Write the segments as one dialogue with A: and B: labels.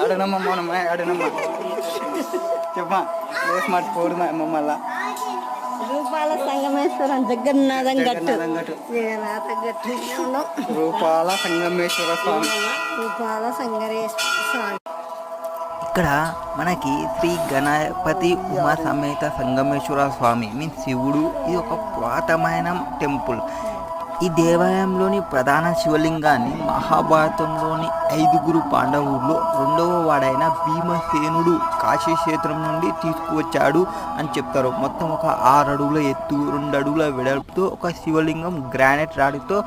A: అడనమ్మ మౌనమ్మ అడనమ్మ చెప్పమ్మా లేస్ మర్చిపోడు మళ్ళా
B: రూపాల సంగమేశ్వరం జగన్నాథం గట్టు
A: రూపాల సంగమేశ్వర స్వామి
B: రూపాల సంగమేశ్వర స్వామి.
C: ఇక్కడ మనకి శ్రీ గణపతి ఉమా సమేత సంగమేశ్వర స్వామి మీన్స్ శివుడు. ఇది ఒక పురాతనమైన టెంపుల్. ఈ దేవాలయంలోని ప్రధాన శివలింగాన్ని మహాభారతంలోని 5 పాండవుల్లో 2వ వాడైన భీమసేనుడు కాశీ క్షేత్రం నుండి తీసుకువచ్చాడు అని చెప్తారు. మొత్తం ఒక 6 అడుగుల ఎత్తు 2 అడుగుల వెడల్పుతో ఒక శివలింగం గ్రానైట్ రాడితో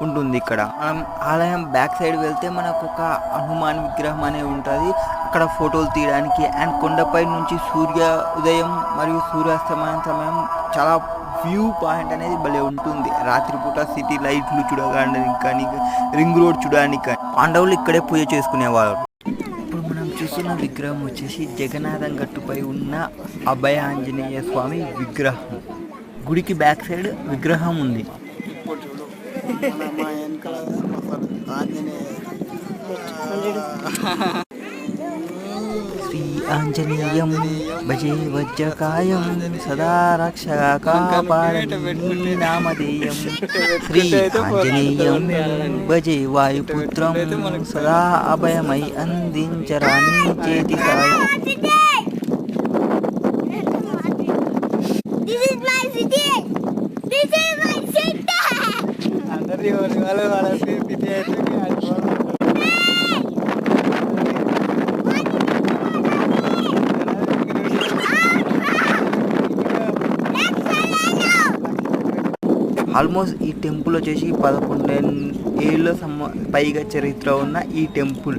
C: ఉంటుంది. ఇక్కడ మనం ఆలయం బ్యాక్ సైడ్ వెళ్తే మనకు ఒక హనుమాన్ విగ్రహం అనేది ఉంటుంది. అక్కడ ఫోటోలు తీయడానికి అండ్ కొండపై నుంచి సూర్య ఉదయం మరియు సూర్యాస్తమయం సమయం చాలా వ్యూ పాయింట్ అనేది భలే ఉంటుంది. రాత్రిపూట సిటీ లైట్లు చూడడానికి కానీ రింగ్ రోడ్ చూడడానికి కానీ పాండవులు ఇక్కడే పూజ చేసుకునేవారు. ఇప్పుడు మనం చూస్తున్న విగ్రహం వచ్చేసి జగన్నాథం గట్టుపై ఉన్న అభయ ఆంజనేయ స్వామి విగ్రహం. గుడికి బ్యాక్ సైడ్ విగ్రహం ఉంది. శ్రీ ఆంజనేయం భజే వజ్రకాయం సదా రక్షకాపాడని నామధేయం. శ్రీ ఆంజనేయం భజే వాయుపుత్రం సదా అభయమై అందించరాని చేతి సాయం. ఆల్మోస్ట్ ఈ టెంపుల్ వచ్చేసి 11 ఏళ్ళ పైగా చరిత్ర ఉన్న ఈ టెంపుల్.